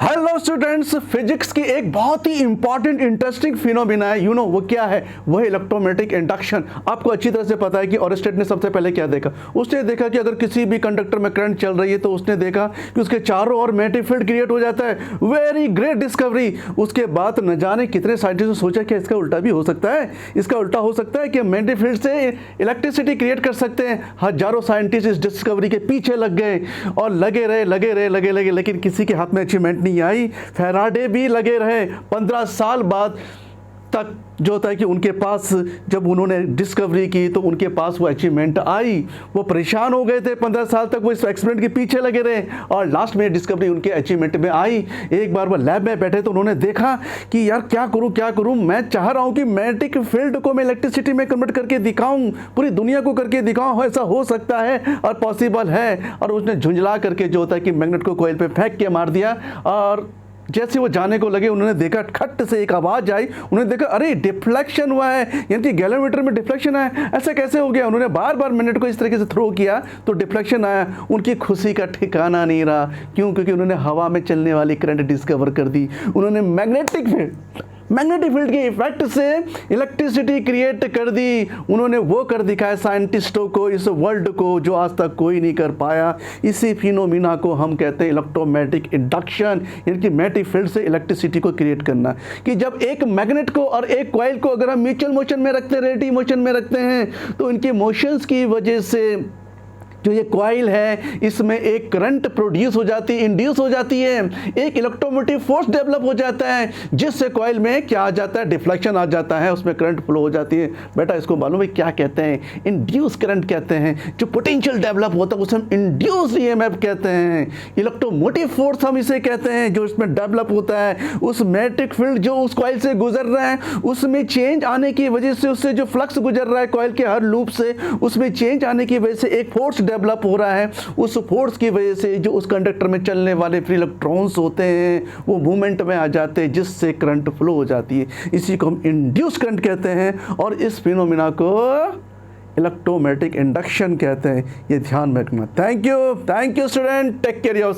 Hello students, physics की एक बहुत ही इंपॉर्टेंट इंटरेस्टिंग फिनोमिना है। वो क्या है? वह इलेक्ट्रोमैग्नेटिक इंडक्शन। आपको अच्छी तरह से पता है कि ऑरस्टेड ने सबसे पहले क्या देखा। उसने देखा कि अगर किसी भी कंडक्टर में करंट चल रही है तो उसने देखा कि उसके चारों ओर मैग्नेटिक फील्ड क्रिएट हो जाता है। Very great discovery. उसके बाद न जाने कितने साइंटिस्ट ने सोचा कि इसका उल्टा भी हो सकता है। इसका उल्टा हो सकता है कि मैग्नेटिक फील्ड से इलेक्ट्रिसिटी क्रिएट कर सकते हैं। हजारों साइंटिस्ट इस डिस्कवरी के पीछे लग गए और लगे रहे, लेकिन किसी के हाथ में अचीवमेंट नहीं आई। फैराडे भी लगे रहे 15 साल बाद तक, जो होता है कि उनके पास जब उन्होंने डिस्कवरी की तो उनके पास वो अचीवमेंट आई। वो परेशान हो गए थे, 15 साल तक वो इस एक्सपेरिमेंट के पीछे लगे रहे और लास्ट में डिस्कवरी उनके अचीवमेंट में आई। एक बार वो लैब में बैठे तो उन्होंने देखा कि यार क्या करूं, मैं चाह रहा हूं कि मैग्नेटिक फील्ड को मैं इलेक्ट्रिसिटी में कन्वर्ट करके दिखाऊं, पूरी दुनिया को करके दिखाऊं। ऐसा हो सकता है और पॉसिबल है। और उसने झुंझला करके जो होता है कि मैग्नेट को कॉइल पे फेंक के मार दिया और जैसे वो जाने को लगे उन्होंने देखा खट से एक आवाज़ आई। उन्होंने देखा अरे डिफ्लेक्शन हुआ है, यानी कि गैलोमीटर में डिफ्लेक्शन आया। ऐसा कैसे हो गया? उन्होंने बार बार मैग्नेट को इस तरीके से थ्रो किया तो डिफ्लेक्शन आया। उनकी खुशी का ठिकाना नहीं रहा। क्यों? क्योंकि उन्होंने हवा में चलने वाली करंट डिस्कवर कर दी। उन्होंने मैग्नेटिक फील्ड के इफेक्ट से इलेक्ट्रिसिटी क्रिएट कर दी। उन्होंने वो कर दिखाया साइंटिस्टों को, इस वर्ल्ड को, जो आज तक कोई नहीं कर पाया। इसी फिनोमिना को हम कहते हैं इलेक्ट्रोमैग्नेटिक इंडक्शन, यानी कि मैग्नेटिक फील्ड से इलेक्ट्रिसिटी को क्रिएट करना। कि जब एक मैग्नेट को और एक कॉइल को अगर हम म्यूचुअल मोशन में रखते हैं, रिलेटिव मोशन में रखते हैं, तो इनके मोशंस की वजह से जो ये कॉइल है इसमें एक करंट प्रोड्यूस हो जाती है, इंड्यूस हो जाती है, एक इलेक्ट्रोमोटिव फोर्स डेवलप हो जाता है, जिससे कॉइल में क्या आ जाता है? डिफ्लेक्शन आ जाता है, उसमें करंट फ्लो हो जाती है। बेटा इसको मालूम है क्या कहते हैं? इंड्यूस करंट कहते हैं। जो पोटेंशियल डेवलप होता है उसे हम इंड्यूस ईएमएफ कहते हैं। इलेक्ट्रोमोटिव फोर्स हम इसे कहते हैं जो इसमें डेवलप होता है। उस मैग्नेटिक फील्ड जो उस कॉइल से गुजर रहा है उसमें चेंज आने की वजह से, उससे जो फ्लक्स गुजर रहा है कॉइल के हर लूप से, उसमें चेंज आने की वजह से एक फोर्स डेवलप हो रहा है। उस फोर्स की वजह से जो उस कंडक्टर में चलने वाले फ्री इलेक्ट्रॉन्स होते हैं वो मूवमेंट में आ जाते हैं, जिससे करंट फ्लो हो जाती है। इसी को हम इंड्यूस करंट कहते हैं और इस फिनोमिना को इलेक्ट्रोमैग्नेटिक इंडक्शन कहते हैं। ये ध्यान में रखना। Thank you student, take care yourself.